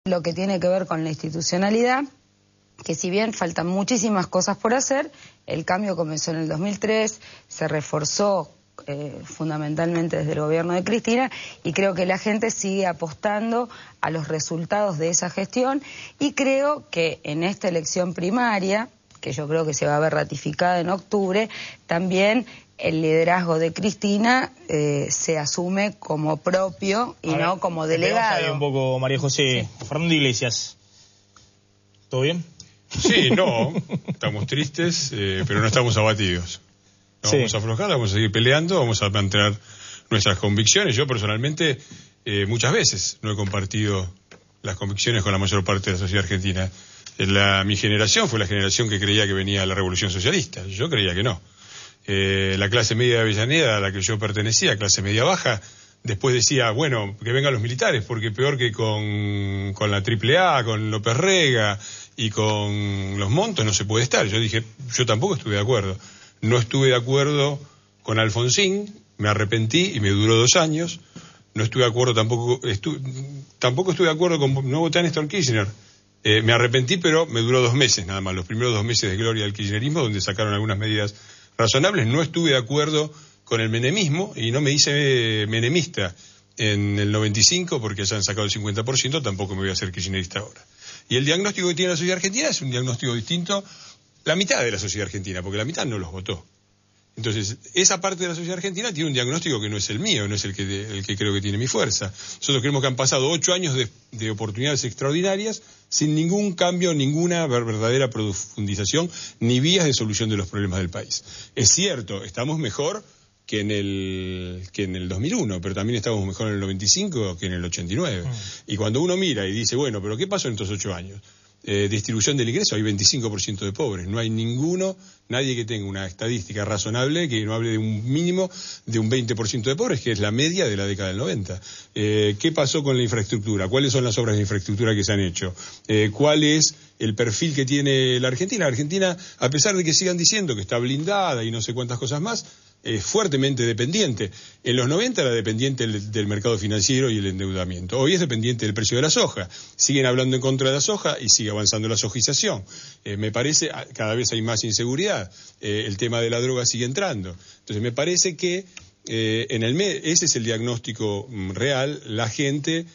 lo que tiene que ver con la institucionalidad, que si bien faltan muchísimas cosas por hacer, el cambio comenzó en el 2003, se reforzó fundamentalmente desde el gobierno de Cristina, y creo que la gente sigue apostando a los resultados de esa gestión, y creo que en esta elección primaria, que yo creo que se va a ver ratificada en octubre, también el liderazgo de Cristina se asume como propio y no como delegado. Ahí un poco, María José. Sí. Fernando Iglesias, ¿todo bien? Sí, no, estamos tristes, pero no estamos abatidos. No vamos a aflojar, vamos a seguir peleando, vamos a mantener nuestras convicciones. Yo personalmente muchas veces no he compartido las convicciones con la mayor parte de la sociedad argentina. Mi generación fue la generación que creía que venía la revolución socialista. Yo creía que no. La clase media de Avellaneda, a la que yo pertenecía, clase media baja, después decía, bueno, que vengan los militares, porque peor que con la AAA, con López Rega y con los Montos no se puede estar. Yo dije, yo tampoco estuve de acuerdo. No estuve de acuerdo con Alfonsín, me arrepentí y me duró 2 años. No estuve de acuerdo tampoco estuve de acuerdo con, no voté a Néstor Kirchner. Me arrepentí, pero me duró 2 meses nada más, los primeros 2 meses de gloria del kirchnerismo, donde sacaron algunas medidas razonables. No estuve de acuerdo con el menemismo, y no me hice menemista en el 95 porque ya han sacado el 50%, tampoco me voy a hacer kirchnerista ahora. Y el diagnóstico que tiene la sociedad argentina es un diagnóstico distinto, la mitad de la sociedad argentina, porque la mitad no los votó. Entonces, esa parte de la sociedad argentina tiene un diagnóstico que no es el mío, no es el que creo que tiene mi fuerza. Nosotros creemos que han pasado 8 años de oportunidades extraordinarias sin ningún cambio, ninguna verdadera profundización, ni vías de solución de los problemas del país. Es cierto, estamos mejor que en el 2001, pero también estamos mejor en el 95 que en el 89. Y cuando uno mira y dice, bueno, pero ¿qué pasó en estos 8 años? Distribución del ingreso, hay 25% de pobres, no hay nadie que tenga una estadística razonable que no hable de un mínimo de un 20% de pobres, que es la media de la década del 90. ¿Qué pasó con la infraestructura? ¿Cuáles son las obras de infraestructura que se han hecho? ¿Cuál es el perfil que tiene la Argentina? La Argentina, a pesar de que sigan diciendo que está blindada y no sé cuántas cosas más, es fuertemente dependiente. En los 90 era dependiente del mercado financiero y el endeudamiento. Hoy es dependiente del precio de la soja. Siguen hablando en contra de la soja y sigue avanzando la sojización. Me parece, cada vez hay más inseguridad. El tema de la droga sigue entrando. Entonces me parece que ese es el diagnóstico real. La gente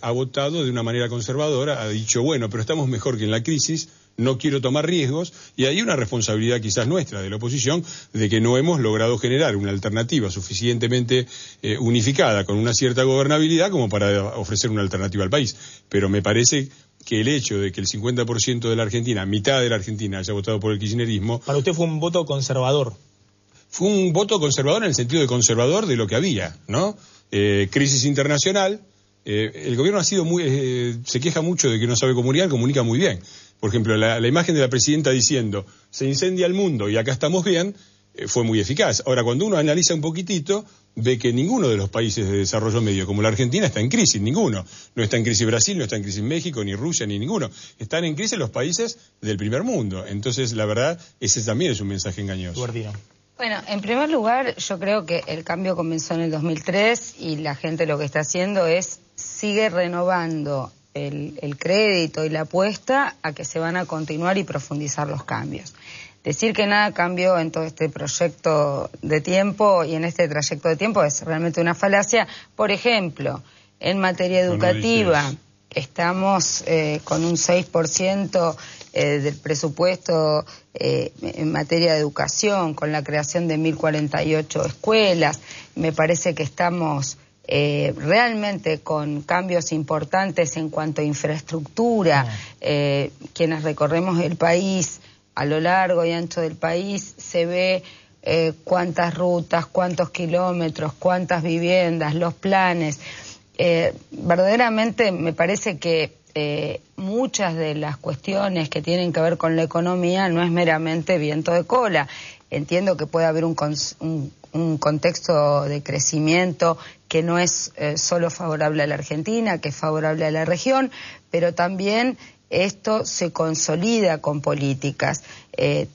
ha votado de una manera conservadora, ha dicho, bueno, pero estamos mejor que en la crisis, no quiero tomar riesgos, y hay una responsabilidad quizás nuestra, de la oposición, de que no hemos logrado generar una alternativa suficientemente unificada, con una cierta gobernabilidad, como para ofrecer una alternativa al país. Pero me parece que el hecho de que el 50% de la Argentina, mitad de la Argentina, haya votado por el kirchnerismo... Para usted fue un voto conservador. Fue un voto conservador en el sentido de conservador de lo que había, ¿no? Crisis internacional. El gobierno ha sido se queja mucho de que no sabe comunica muy bien. Por ejemplo, la imagen de la presidenta diciendo, se incendia el mundo y acá estamos bien, fue muy eficaz. Ahora, cuando uno analiza un poquitito, ve que ninguno de los países de desarrollo medio, como la Argentina, está en crisis, ninguno. No está en crisis Brasil, no está en crisis México, ni Rusia, ni ninguno. Están en crisis los países del primer mundo. Entonces, la verdad, ese también es un mensaje engañoso. Guardino. Bueno, en primer lugar, yo creo que el cambio comenzó en el 2003 y la gente lo que está haciendo sigue renovando el crédito y la apuesta a que se van a continuar y profundizar los cambios. Decir que nada cambió en todo este proyecto de tiempo y en este trayecto de tiempo es realmente una falacia. Por ejemplo, en materia educativa, estamos con un 6% del presupuesto en materia de educación, con la creación de 1048 escuelas. Me parece que estamos realmente con cambios importantes en cuanto a infraestructura. Quienes recorremos el país, a lo largo y ancho del país, se ve cuántas rutas, cuántos kilómetros, cuántas viviendas, los planes. Verdaderamente me parece que muchas de las cuestiones que tienen que ver con la economía no es meramente viento de cola. Entiendo que puede haber un contexto de crecimiento que no es solo favorable a la Argentina, que es favorable a la región, pero también esto se consolida con políticas.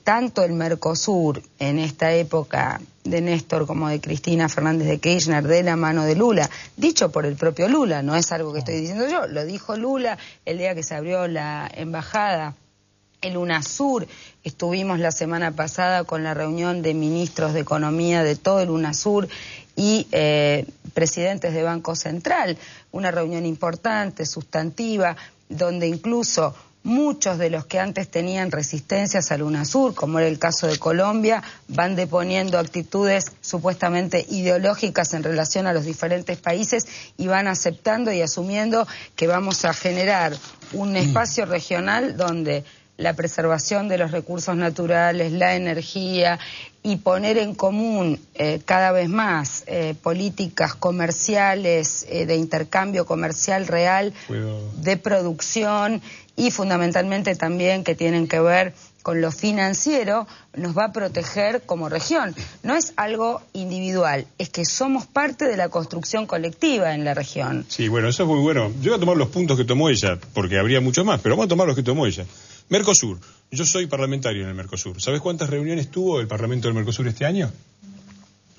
Tanto el Mercosur, en esta época de Néstor como de Cristina Fernández de Kirchner, de la mano de Lula, dicho por el propio Lula, no es algo que estoy diciendo yo, lo dijo Lula el día que se abrió la embajada. El UNASUR, estuvimos la semana pasada con la reunión de ministros de Economía de todo el UNASUR y presidentes de Banco Central, una reunión importante, sustantiva, donde incluso muchos de los que antes tenían resistencias al UNASUR, como era el caso de Colombia, van deponiendo actitudes supuestamente ideológicas en relación a los diferentes países y van aceptando y asumiendo que vamos a generar un espacio regional donde la preservación de los recursos naturales, la energía y poner en común cada vez más políticas comerciales, de intercambio comercial real, de producción y fundamentalmente también que tienen que ver con lo financiero, nos va a proteger como región. No es algo individual, es que somos parte de la construcción colectiva en la región. Sí, bueno, eso es muy bueno. Yo voy a tomar los puntos que tomó ella, porque habría mucho más, pero vamos a tomar los que tomó ella. Mercosur. Yo soy parlamentario en el Mercosur. ¿Sabes cuántas reuniones tuvo el Parlamento del Mercosur este año?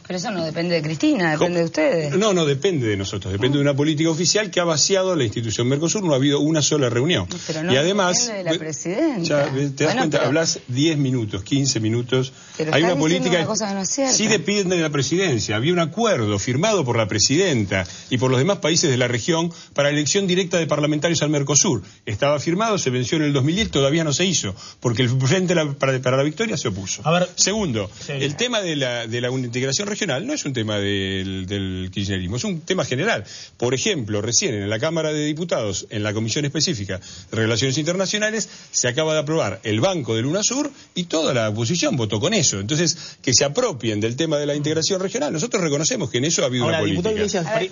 Pero eso no depende de Cristina, depende de ustedes. No, no depende de nosotros, depende de una política oficial que ha vaciado la institución Mercosur, no ha habido una sola reunión. Pero no, y además, depende de la presidenta. Ya, te das cuenta, hablas 10 minutos, 15 minutos. Pero hay una política. Una cosa que no es cierta. Sí depende de la presidencia. Había un acuerdo firmado por la presidenta y por los demás países de la región para la elección directa de parlamentarios al Mercosur. Estaba firmado, se venció en el 2010, todavía no se hizo, porque el Frente para la Victoria se opuso. A ver, segundo, sí, el tema de la integración regional no es un tema del kirchnerismo, es un tema general. Por ejemplo, recién en la Cámara de Diputados, en la Comisión Específica de Relaciones Internacionales, se acaba de aprobar el Banco del UNASUR y toda la oposición votó con eso. Entonces, que se apropien del tema de la integración regional. Nosotros reconocemos que en eso ha habido una política.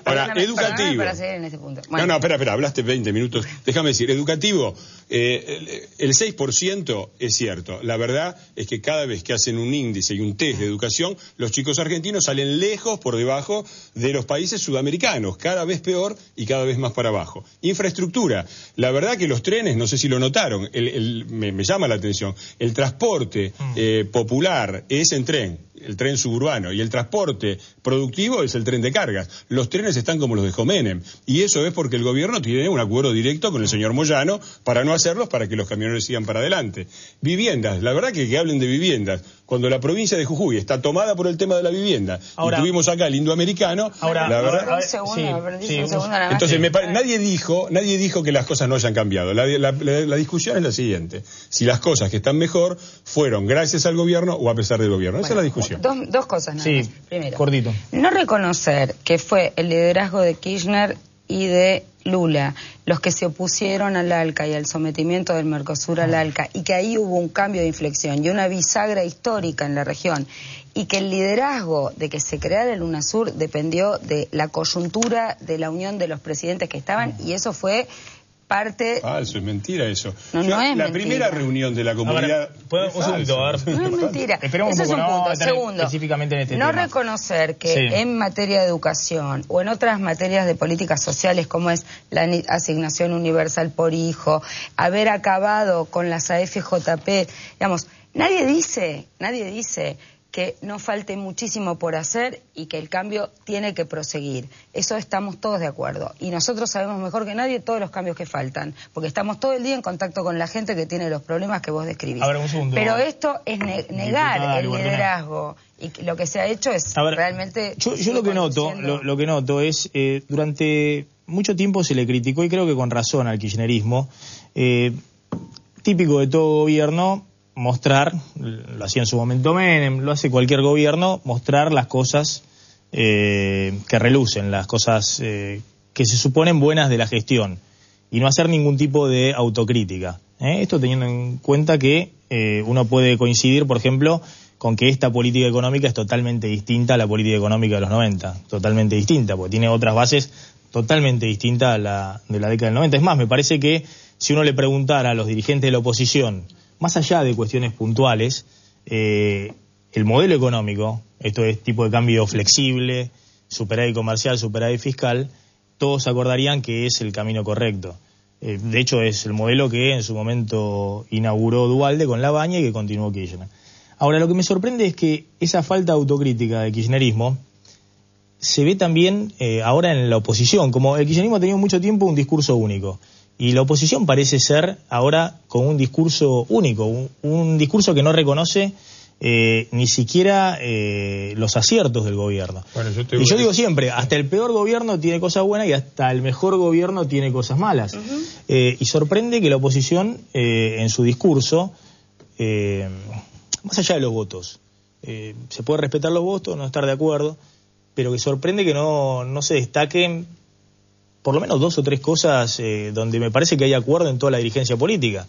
Ahora, educativo. Para seguir en este punto. Bueno. No, espera, hablaste 20 minutos. Déjame decir, educativo, el 6% es cierto. La verdad es que cada vez que hacen un índice y un test de educación, los chicos argentinos salen lejos por debajo de los países sudamericanos, cada vez peor y cada vez más para abajo. Infraestructura, la verdad que los trenes, no sé si lo notaron, me llama la atención, el transporte popular es en tren, el tren suburbano, y el transporte productivo es el tren de cargas. Los trenes están como los de Jomenem, y eso es porque el gobierno tiene un acuerdo directo con el señor Moyano para no hacerlos, para que los camioneros sigan para adelante. Viviendas, la verdad que hablen de viviendas, cuando la provincia de Jujuy está tomada por el tema de la vivienda, ahora, y tuvimos acá el indoamericano, ahora, la verdad... Entonces, nadie dijo que las cosas no hayan cambiado. La discusión es la siguiente: si las cosas que están mejor fueron gracias al gobierno o a pesar del gobierno. Esa es la discusión. Dos cosas nada más. Primero, cortito. No reconocer que fue el liderazgo de Kirchner y de Lula los que se opusieron al ALCA y al sometimiento del Mercosur al ALCA, y que ahí hubo un cambio de inflexión y una bisagra histórica en la región, y que el liderazgo de que se creara el UNASUR dependió de la coyuntura de la unión de los presidentes que estaban, y eso fue parte... Falso, es mentira eso. No, no es la mentira. primera reunión de la comunidad... Un segundito, a ver. No es mentira. Esperemos Ese un poco, es un punto. no Segundo, específicamente en este no tema. Reconocer que en materia de educación o en otras materias de políticas sociales, como es la asignación universal por hijo, haber acabado con las AFJP, digamos, nadie dice que no falte muchísimo por hacer y que el cambio tiene que proseguir. Eso estamos todos de acuerdo. Y nosotros sabemos mejor que nadie todos los cambios que faltan, porque estamos todo el día en contacto con la gente que tiene los problemas que vos describís. A ver, un segundo. Pero esto es negar el liderazgo, y lo que se ha hecho es realmente... Yo lo que noto es, durante mucho tiempo se le criticó, y creo que con razón, al kirchnerismo, típico de todo gobierno, mostrar, lo hacía en su momento Menem, lo hace cualquier gobierno, mostrar las cosas que relucen, las cosas que se suponen buenas de la gestión, y no hacer ningún tipo de autocrítica. Esto teniendo en cuenta que uno puede coincidir, por ejemplo, con que esta política económica es totalmente distinta a la política económica de los 90, totalmente distinta, porque tiene otras bases totalmente distintas a la de la década del 90. Es más, me parece que si uno le preguntara a los dirigentes de la oposición, más allá de cuestiones puntuales, el modelo económico, esto es tipo de cambio flexible, superávit comercial, superávit fiscal, todos acordarían que es el camino correcto. De hecho, es el modelo que en su momento inauguró Duhalde con Labaña y que continuó Kirchner. Ahora, lo que me sorprende es que esa falta de autocrítica del kirchnerismo se ve también ahora en la oposición. Como el kirchnerismo ha tenido mucho tiempo un discurso único, y la oposición parece ser ahora con un discurso único, un discurso que no reconoce ni siquiera los aciertos del gobierno. Bueno, yo digo siempre, hasta el peor gobierno tiene cosas buenas y hasta el mejor gobierno tiene cosas malas. Y sorprende que la oposición en su discurso, más allá de los votos, se puede respetar los votos, no estar de acuerdo, pero que sorprende que no se destaquen por lo menos 2 o 3 cosas donde me parece que hay acuerdo en toda la dirigencia política.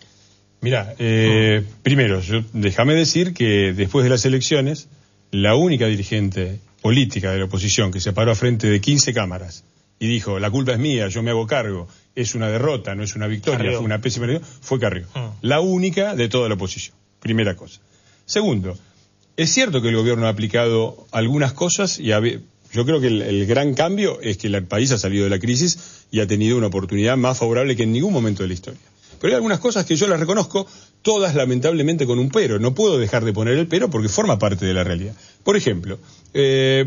Mira, primero, déjame decir que después de las elecciones, la única dirigente política de la oposición que se paró a frente de 15 cámaras y dijo, la culpa es mía, yo me hago cargo, es una derrota, no es una victoria, Carrió. fue una pésima elección, fue Carrió. La única de toda la oposición, primera cosa. Segundo, es cierto que el gobierno ha aplicado algunas cosas y yo creo que el gran cambio es que el país ha salido de la crisis y ha tenido una oportunidad más favorable que en ningún momento de la historia. Pero hay algunas cosas que yo las reconozco, todas lamentablemente con un pero. No puedo dejar de poner el pero porque forma parte de la realidad. Por ejemplo,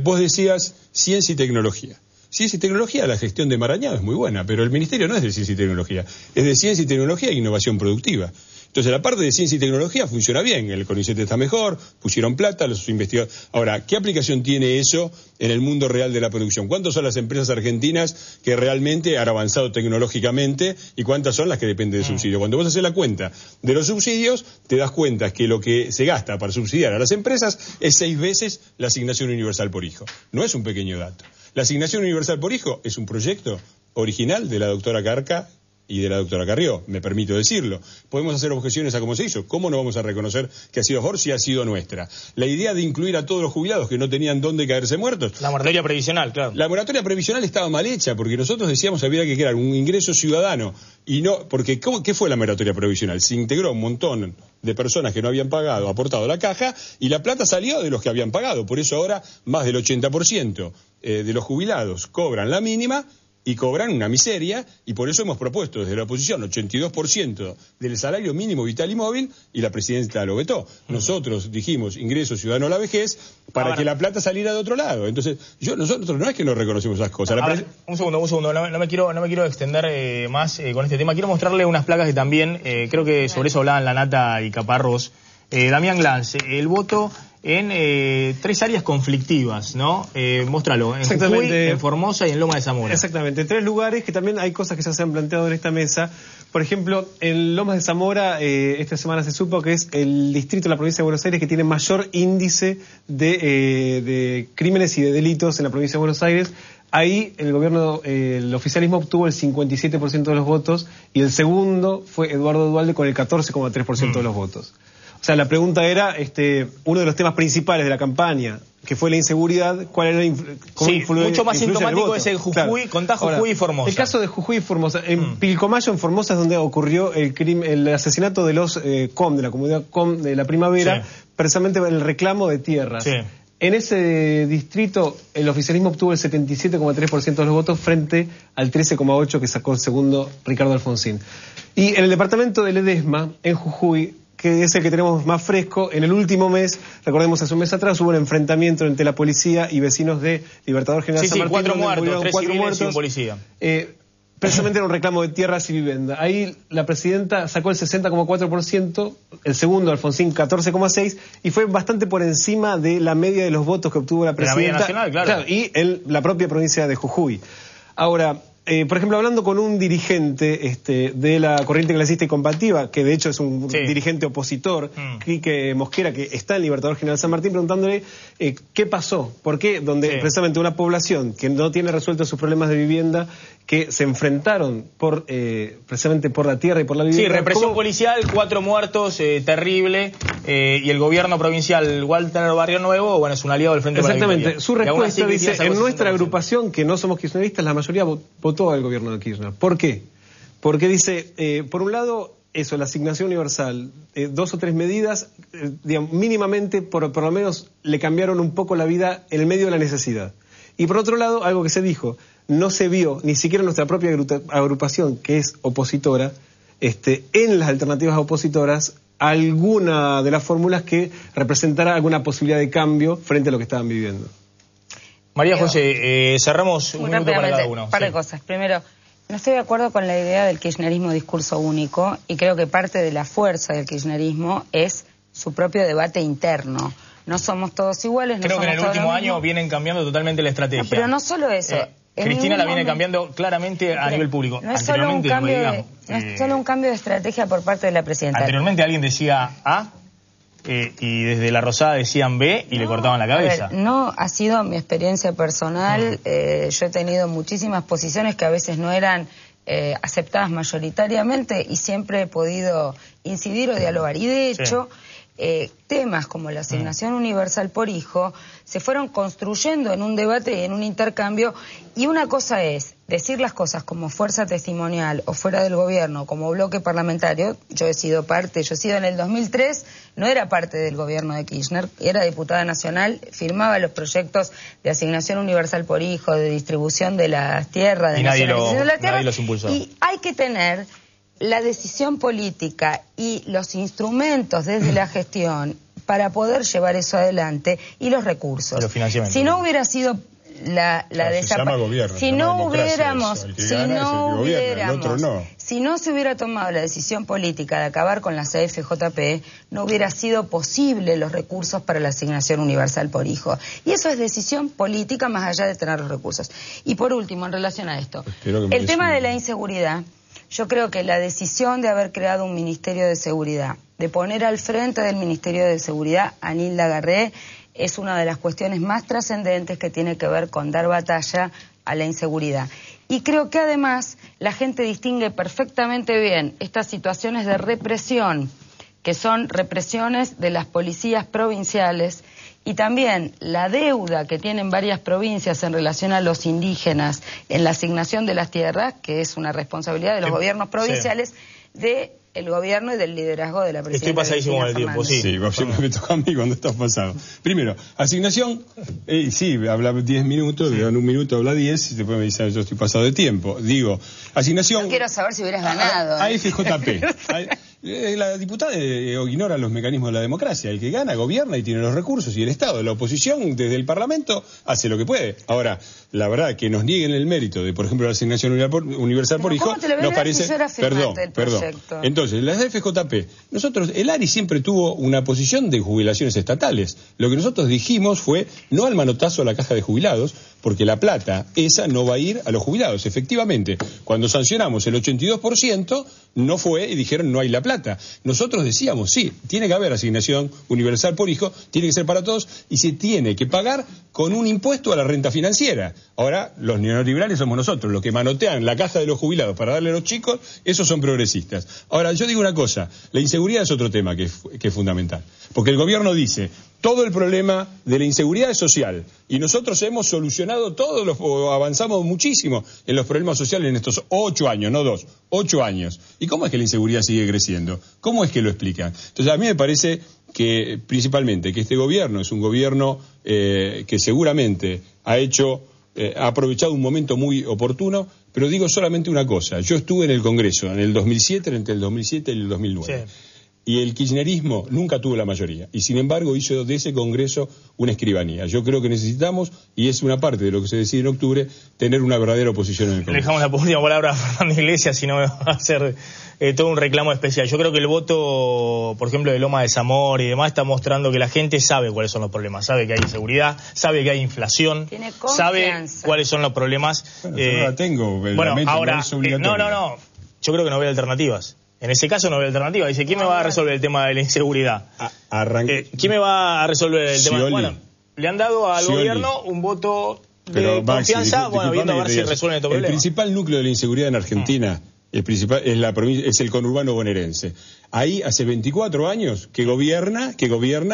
vos decías ciencia y tecnología. Ciencia y tecnología, la gestión de Marañao es muy buena, pero el ministerio no es de ciencia y tecnología, es de ciencia y tecnología e innovación productiva. Entonces la parte de ciencia y tecnología funciona bien, el CONICET está mejor, pusieron plata, los investigadores. Ahora, ¿qué aplicación tiene eso en el mundo real de la producción? ¿Cuántas son las empresas argentinas que realmente han avanzado tecnológicamente y cuántas son las que dependen de subsidios? Cuando vos haces la cuenta de los subsidios, te das cuenta que lo que se gasta para subsidiar a las empresas es 6 veces la asignación universal por hijo. No es un pequeño dato. La asignación universal por hijo es un proyecto original de la doctora Carca y de la doctora Carrió, me permito decirlo. Podemos hacer objeciones a cómo se hizo. ¿Cómo no vamos a reconocer que ha sido mejor si ha sido nuestra? La idea de incluir a todos los jubilados que no tenían dónde caerse muertos. La moratoria previsional, claro. La moratoria previsional estaba mal hecha, porque nosotros decíamos que había que crear un ingreso ciudadano. Y no, porque ¿qué fue la moratoria previsional? Se integró un montón de personas que no habían pagado, aportado a la caja, y la plata salió de los que habían pagado. Por eso ahora más del 80% de los jubilados cobran la mínima y cobran una miseria, y por eso hemos propuesto desde la oposición 82% del salario mínimo vital y móvil, y la presidenta lo vetó. Nosotros dijimos ingreso ciudadano a la vejez para que la plata saliera de otro lado. Entonces, nosotros no es que no reconocemos esas cosas. Un segundo, no me quiero extender más con este tema. Quiero mostrarle unas placas que también, creo que sobre eso hablaban Lanata y Caparrós. Damián Glance, el voto en 3 áreas conflictivas, ¿no? Móstralo, en Jujuy, en Formosa y en Loma de Zamora. Exactamente, 3 lugares que también hay cosas que ya se han planteado en esta mesa. Por ejemplo, en Lomas de Zamora, esta semana se supo que es el distrito de la provincia de Buenos Aires que tiene mayor índice de crímenes y de delitos en la provincia de Buenos Aires. Ahí el gobierno, el oficialismo obtuvo el 57% de los votos y el segundo fue Eduardo Duhalde con el 14,3% de los votos. O sea, la pregunta era, uno de los temas principales de la campaña, que fue la inseguridad, ¿cuál era mucho más sintomático es el Jujuy, claro. Contá Jujuy. Ahora, y Formosa. El caso de Jujuy y Formosa. En Pilcomayo, en Formosa, es donde ocurrió el asesinato de los COM, de la comunidad COM de la Primavera, precisamente el reclamo de tierras. Sí. En ese distrito, el oficialismo obtuvo el 77,3% de los votos frente al 13,8% que sacó el segundo Ricardo Alfonsín. Y en el departamento de Ledesma, en Jujuy, que es el que tenemos más fresco, en el último mes, recordemos hace un mes atrás, hubo un enfrentamiento entre la policía y vecinos de Libertador General San Martín. 4 muertos, 3 civiles y un policía. Precisamente era un reclamo de tierras y vivienda. Ahí la presidenta sacó el 60,4%, el segundo, Alfonsín, 14,6%, y fue bastante por encima de la media de los votos que obtuvo la presidenta. La media nacional, claro. Y la propia provincia de Jujuy. Ahora, por ejemplo, hablando con un dirigente de la corriente clasista y combativa, que de hecho es un dirigente opositor, Quique Mosquera, que está en Libertador General San Martín, preguntándole qué pasó, por qué, donde precisamente una población que no tiene resueltos sus problemas de vivienda, que se enfrentaron precisamente por la tierra y por la vivienda. Sí, represión policial, 4 muertos, terrible, y el gobierno provincial Walter Barrio Nuevo, bueno, es un aliado del Frente para la Victoria. Exactamente, su respuesta dice, en nuestra agrupación, que no somos kirchneristas, la mayoría votó al gobierno de Kirchner. ¿Por qué? Porque dice, por un lado, eso, la asignación universal, 2 o 3 medidas, digamos, mínimamente, por lo menos, le cambiaron un poco la vida en el medio de la necesidad. Y por otro lado, algo que se dijo, no se vio, ni siquiera nuestra propia agrupación, que es opositora, en las alternativas opositoras, alguna de las fórmulas que representara alguna posibilidad de cambio frente a lo que estaban viviendo. María José, cerramos un minuto para cada uno. Un par de cosas. Primero, no estoy de acuerdo con la idea del kirchnerismo discurso único, y creo que parte de la fuerza del kirchnerismo es su propio debate interno. No somos todos iguales. Creo que en el último año vienen cambiando totalmente la estrategia. No, pero no solo eso. Cristina la viene cambiando claramente a nivel público. No es solo un cambio de estrategia por parte de la presidenta. Anteriormente alguien decía A y desde La Rosada decían B y le cortaban la cabeza. A ver, no ha sido mi experiencia personal. Yo he tenido muchísimas posiciones que a veces no eran aceptadas mayoritariamente y siempre he podido incidir o dialogar. Y de hecho... temas como la asignación universal por hijo se fueron construyendo en un debate y en un intercambio, y una cosa es decir las cosas como fuerza testimonial o fuera del gobierno, como bloque parlamentario. Yo he sido en el 2003, no era parte del gobierno de Kirchner, era diputada nacional, firmaba los proyectos de asignación universal por hijo, de distribución de las tierras, de nacionalización de la tierra, nadie los impulsó. Y hay que tener la decisión política y los instrumentos desde la gestión para poder llevar eso adelante, y los recursos. Si no hubiera sido si no se hubiera tomado la decisión política de acabar con la CFJP, no hubiera sido posible los recursos para la asignación universal por hijo. Y eso es decisión política más allá de tener los recursos. Y por último, en relación a esto, el tema de la inseguridad. Yo creo que la decisión de haber creado un Ministerio de Seguridad, de poner al frente del Ministerio de Seguridad a Nilda Garré, es una de las cuestiones más trascendentes que tiene que ver con dar batalla a la inseguridad. Y creo que además la gente distingue perfectamente bien estas situaciones de represión, que son represiones de las policías provinciales, y también la deuda que tienen varias provincias en relación a los indígenas en la asignación de las tierras, que es una responsabilidad de los gobiernos provinciales, del gobierno y del liderazgo de la presidenta. Estoy pasadísimo con el tiempo, sí. Sí, siempre me toca a mí cuando estás pasado. Primero, asignación, sí, habla 10 minutos, le dan un minuto, habla 10, y después me dicen, yo estoy pasado de tiempo. Digo, asignación... No quiero saber si hubieras ganado. A FJP. La diputada ignora los mecanismos de la democracia. El que gana, gobierna y tiene los recursos, y el Estado, la oposición, desde el Parlamento, hace lo que puede. Ahora, la verdad, que nos nieguen el mérito de, por ejemplo, la asignación universal por hijo, nos parece... Perdón. Entonces, las FJP, el ARI siempre tuvo una posición de jubilaciones estatales. Lo que nosotros dijimos fue no al manotazo a la caja de jubilados, porque la plata esa no va a ir a los jubilados. Efectivamente, cuando sancionamos el 82%, no fue y dijeron no hay la plata. Nosotros decíamos, sí, tiene que haber asignación universal por hijo, tiene que ser para todos y se tiene que pagar con un impuesto a la renta financiera. Ahora, los neoliberales somos nosotros, los que manotean la caja de los jubilados para darle a los chicos, esos son progresistas. Ahora, yo digo una cosa, la inseguridad es otro tema que es fundamental, porque el gobierno dice, todo el problema de la inseguridad es social, y nosotros hemos solucionado avanzamos muchísimo en los problemas sociales en estos 8 años, no 2, 8 años. ¿Y cómo es que la inseguridad sigue creciendo? ¿Cómo es que lo explican? Entonces, a mí me parece que, principalmente, que este gobierno es un gobierno que seguramente ha aprovechado un momento muy oportuno, pero digo solamente una cosa. Yo estuve en el Congreso en el 2007, entre el 2007 y el 2009. Sí. Y el kirchnerismo nunca tuvo la mayoría. Y sin embargo hizo de ese Congreso una escribanía. Yo creo que necesitamos, y es una parte de lo que se decide en octubre, tener una verdadera oposición en el Congreso. Le dejamos la última palabra a Fernando Iglesias, si no me va a hacer todo un reclamo especial. Yo creo que el voto, por ejemplo, de Loma de Zamora y demás, está mostrando que la gente sabe cuáles son los problemas. Sabe que hay inseguridad, sabe que hay inflación, sabe cuáles son los problemas. Bueno, yo no la tengo. Ahora, no. Yo creo que no veo alternativas. En ese caso no veo alternativa. Dice, ¿quién me va a resolver el tema de la inseguridad? ¿Quién me va a resolver el tema? Bueno, le han dado al gobierno un voto de confianza, viendo a ver si resuelven este problema. El principal núcleo de la inseguridad en Argentina es el conurbano bonaerense. Ahí hace 24 años que gobierna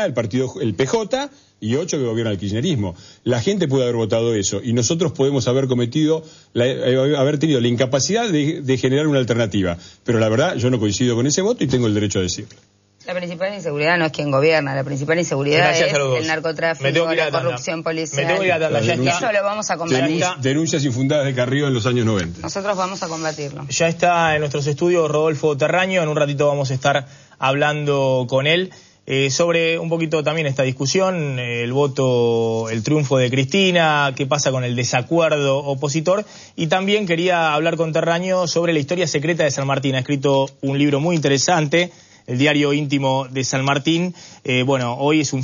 el partido, el PJ, y 8 que gobierna el kirchnerismo. La gente puede haber votado eso, y nosotros podemos haber tenido la incapacidad de generar una alternativa. Pero la verdad, yo no coincido con ese voto y tengo el derecho a decirlo. La principal inseguridad no es quien gobierna, la principal inseguridad es el narcotráfico, la corrupción policial. Eso lo vamos a combatir. Denuncias infundadas de Carrió en los años 90. Nosotros vamos a combatirlo. Ya está en nuestros estudios Rodolfo Terraño, en un ratito vamos a estar hablando con él sobre un poquito también esta discusión, el voto, el triunfo de Cristina, qué pasa con el desacuerdo opositor, y también quería hablar con Terraño sobre la historia secreta de San Martín. Ha escrito un libro muy interesante, El diario íntimo de San Martín. Bueno, hoy es un